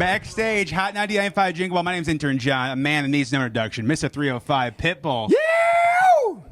Backstage, Hot 99.5 Jingle Ball. My name's Intern John, a man that needs no introduction. Mr. 305, Pitbull. Yeah!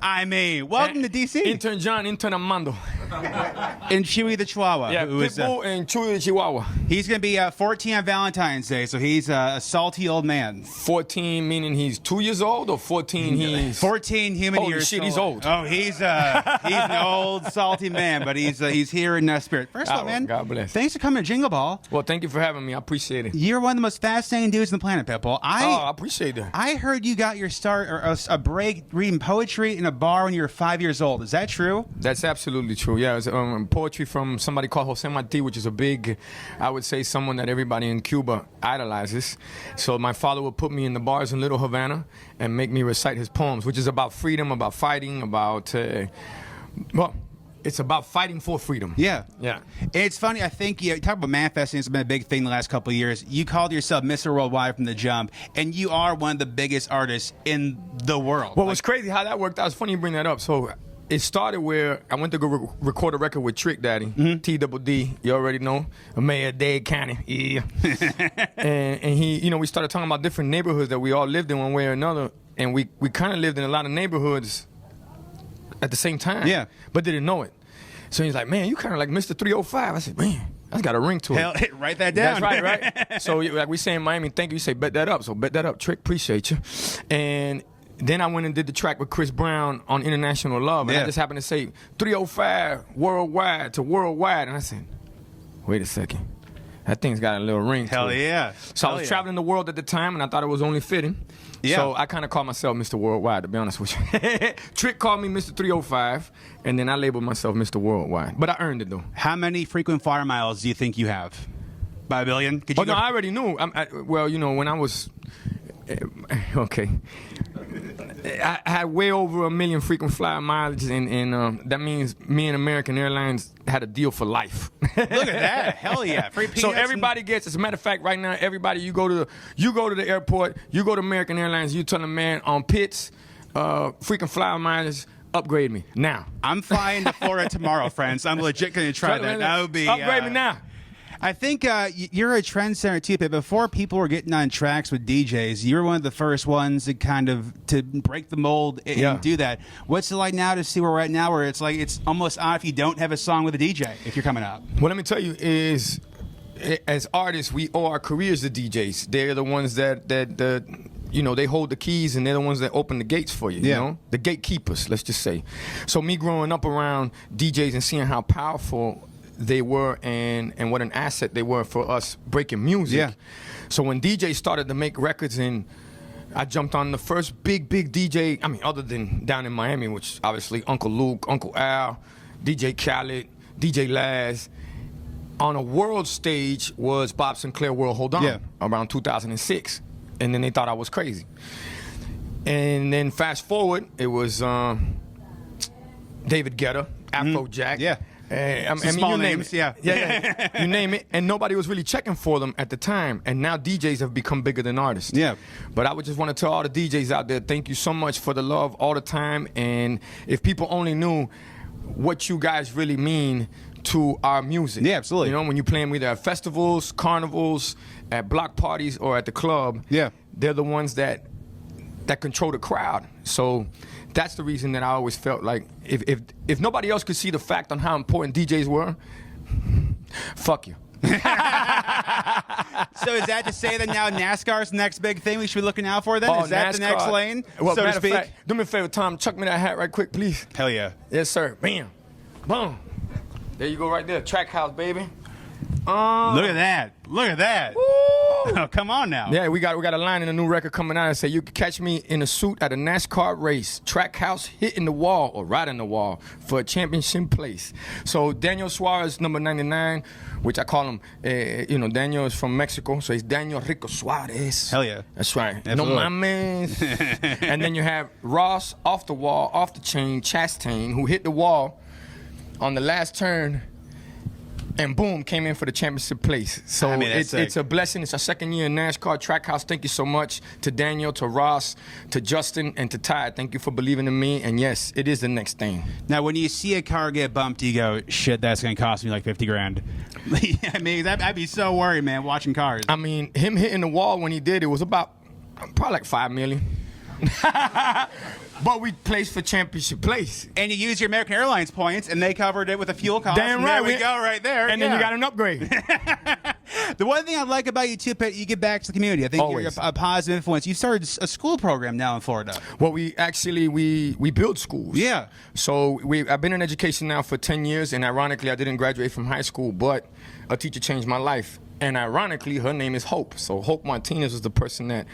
I mean, welcome to DC. Intern John, Intern Armando. And Chewy the Chihuahua. Yeah, Pitbull and Chewy the Chihuahua. He's going to be 14 on Valentine's Day, so he's a salty old man. 14 meaning he's 2 years old, or 14 he's... 14 human Holy years shit, old. he's old. Oh, he's an old, salty man, but he's here in spirit. First of all, man, God bless. Thanks for coming to Jingle Ball. Well, thank you for having me. I appreciate it. You're one of the most fascinating dudes on the planet, Pitbull. I appreciate that. I heard you got your start, or a break, reading poetry in a bar when you were 5 years old. Is that true? That's absolutely true. Yeah, it was poetry from somebody called Jose Marti, which is a big, I would say, someone that everybody in Cuba idolizes. So my father would put me in the bars in Little Havana and make me recite his poems, which is about freedom, about fighting, about, well, it's about fighting for freedom. Yeah. Yeah. It's funny, I think you talk about manifesting. It's been a big thing the last couple of years. You called yourself Mr. Worldwide from the jump, and you are one of the biggest artists in the world. Well, what's crazy how that worked out. It's funny you bring that up. So it started where I went to go record a record with Trick Daddy, T-double-D, you already know, Mayor Dade County, yeah. and he, you know, we started talking about different neighborhoods that we all lived in one way or another, and we kind of lived in a lot of neighborhoods at the same time, yeah, but didn't know it. So he's like, man, you kind of like Mr. 305. I said, man, that's got a ring to it. Hell, write that down. That's right. So like we say in Miami, thank you. You say, bet that up. So bet that up, Trick, appreciate you. And then I went and did the track with Chris Brown on International Love. And I just happened to say 305 worldwide to worldwide. And I said, wait a second. That thing's got a little ring to it. Hell yeah. So I was traveling the world at the time, and I thought it was only fitting. Yeah. So I kind of called myself Mr. Worldwide, to be honest with you. Trick called me Mr. 305, and then I labeled myself Mr. Worldwide. But I earned it, though. How many frequent flyer miles do you think you have? By a billion? Oh, no, I already knew. Well, you know, when I was... okay. I had way over 1 million frequent flyer mileage, and that means me and American Airlines had a deal for life. Look at that! Hell yeah! Free peanuts. So everybody gets. As a matter of fact, right now, everybody you go to the airport, you go to American Airlines, you tell them, man, on Pitts, frequent flyer mileage, upgrade me now. I'm flying to Florida tomorrow, friends. I'm legit going to try that. That would be upgrade me now. I think you're a trendsetter too, but before people were getting on tracks with DJs, you were one of the first ones to to break the mold and do that. What's it like now to see where we're at now, where it's like it's almost odd if you don't have a song with a DJ if you're coming up? Well, let me tell you, is as artists, we owe our careers to DJs. They're the ones that you know, they hold the keys, and they're the ones that open the gates for you, you know? The gatekeepers, let's just say. So me growing up around DJs and seeing how powerful they were and what an asset they were for us breaking music. Yeah. So when DJs started to make records, and I jumped on the first big DJ, I mean, other than down in Miami, which obviously Uncle Luke, Uncle Al, DJ Khaled, DJ Laz. On a world stage was Bob Sinclair World Hold On around 2006. And then they thought I was crazy. And then fast forward, it was David Guetta, Afrojack. Yeah. I mean, small you name names, it. You name it. And nobody was really checking for them at the time. And now DJs have become bigger than artists. Yeah. But I would just want to tell all the DJs out there, thank you so much for the love all the time. And if people only knew what you guys really mean to our music. Yeah, absolutely. You know, when you play them either at festivals, carnivals, at block parties, or at the club, they're the ones that control the crowd. So that's the reason that I always felt like if nobody else could see the fact on how important DJs were, fuck you. So is that to say that now NASCAR's the next big thing we should be looking out for then? Is that NASCAR, the next lane, well, so to speak? Fact, do me a favor, Tom, chuck me that hat right quick, please. Hell yeah. Yes, sir. Bam. Boom. There you go right there. Track house, baby. Look at that. Look at that. Woo. Oh, come on now. Yeah, we got a line in a new record coming out and say, you can catch me in a suit at a NASCAR race, track house, hitting the wall or riding the wall for a championship place. So Daniel Suarez, number 99, which I call him, you know, Daniel is from Mexico, so he's Daniel Rico Suarez. Hell yeah. That's right. Absolutely. No mames. And then you have Ross, off the wall, off the chain, Chastain, who hit the wall on the last turn and boom, came in for the championship place. So I mean, it's a blessing. It's our second year in NASCAR Trackhouse. Thank you so much to Daniel, to Ross, to Justin, and to Ty. Thank you for believing in me. And yes, it is the next thing. Now, when you see a car get bumped, you go, shit, that's going to cost me like 50 grand. I mean, I'd be so worried, man, watching cars. I mean, him hitting the wall when he did, it was about probably like $5 million. But we placed for championship place. And you use your American Airlines points, and they covered it with a fuel cost. Damn right. There we go, right there. And then you got an upgrade. The one thing I like about you, too, Pitt, you give back to the community. I think Always. you're a positive influence. You started a school program now in Florida. Well, we build schools. Yeah. So I've been in education now for 10 years, and ironically, I didn't graduate from high school, but a teacher changed my life. And ironically, her name is Hope. So Hope Martinez was the person that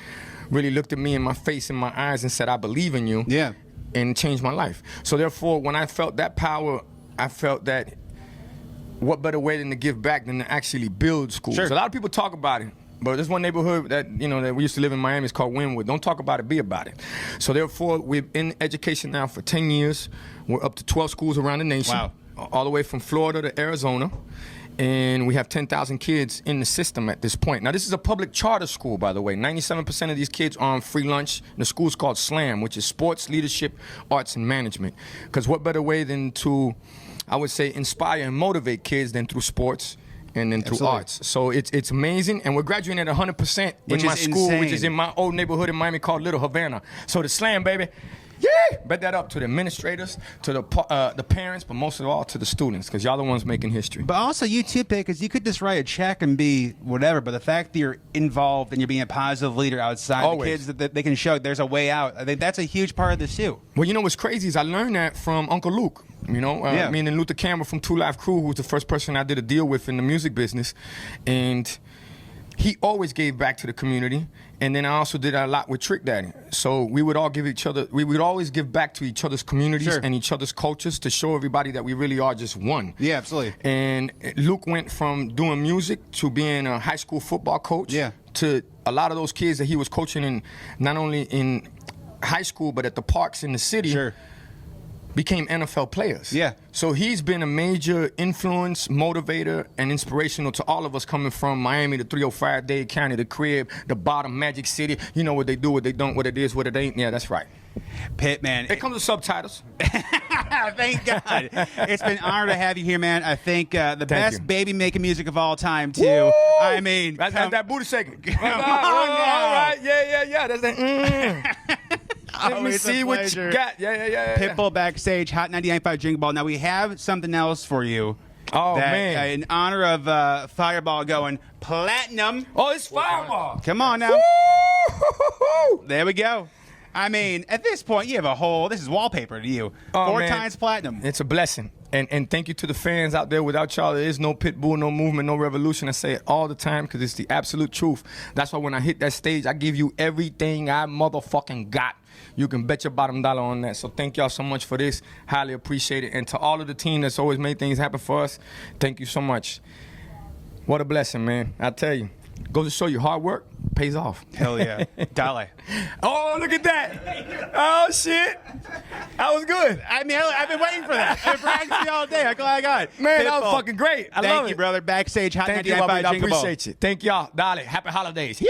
really looked at me in my face, in my eyes, and said, I believe in you. Yeah. And changed my life. So therefore, when I felt that power, I felt that what better way than to give back than to actually build schools. Sure. A lot of people talk about it, but there's one neighborhood that that we used to live in Miami. It's called Wynwood. Don't talk about it, be about it. So therefore, we're in education now for 10 years. We're up to 12 schools around the nation. Wow. All the way from Florida to Arizona. And we have 10,000 kids in the system at this point. Now, this is a public charter school, by the way. 97% of these kids are on free lunch. The school's called SLAM, which is Sports, Leadership, Arts, and Management. Because what better way than to, I would say, inspire and motivate kids than through sports and then through Absolutely. arts. So it's amazing. And we're graduating at 100% Which in my is school, which insane. is in my old neighborhood in Miami called Little Havana. So the SLAM, baby. Yeah, bet that up to the administrators, to the parents, but most of all to the students, because y'all the ones making history. But also you too, Pitt, because you could just write a check and be whatever, but the fact that you're involved and you're being a positive leader outside Always. the kids, that they can show there's a way out. I think that's a huge part of this too. Well, you know what's crazy is I learned that from Uncle Luke. Yeah. Me and Luther Campbell from Two Live Crew, who was the first person I did a deal with in the music business, and he always gave back to the community. And then I also did a lot with Trick Daddy. So we would always give back to each other's communities Sure. and each other's cultures to show everybody that we really are just one. Yeah, absolutely. And Luke went from doing music to being a high school football coach. Yeah. To a lot of those kids that he was coaching in, not only in high school, but at the parks in the city. Sure. Became NFL players. Yeah. So he's been a major influence, motivator, and inspirational to all of us coming from Miami, the 305 Dade County, the crib, the bottom, Magic City. You know what they do, what they don't, what it is, what it ain't. Yeah, that's right. Pitt, man. It comes with subtitles. Thank God. It's been an honor to have you here, man. I think the best you. baby making music of all time, too. Woo! I mean, That's that booty shaking. Come on now. All right. Yeah. That's that. Let me Always a see what pleasure. you got. Yeah. Pitbull backstage, Hot 99.5 Jingle Ball. Now, we have something else for you. Oh, that, man. in honor of Fireball going platinum. Oh, it's Fireball. Come on now. Woo! There we go. I mean, at this point, you have this is wallpaper to you. Oh, 4 man. times platinum. It's a blessing. And thank you to the fans out there. Without y'all, there is no Pitbull, no movement, no revolution. I say it all the time because it's the absolute truth. That's why when I hit that stage, I give you everything I motherfucking got. You can bet your bottom dollar on that. So thank y'all so much for this. Highly appreciate it. And to all of the team that's always made things happen for us, thank you so much. What a blessing, man. I tell you. Goes to show you hard work pays off. Hell yeah. Dale. Oh, look at that. Oh, shit. That was good. I mean, I've been waiting for that. I've been practicing all day. I'm glad I got it. Man, that was Pitbull. fucking great. I love it. Thank you, brother. Backstage, Hot Thank you, 99.5 Bobby. I Jingle Ball. appreciate you. Thank y'all. Dale, happy holidays. Yeah.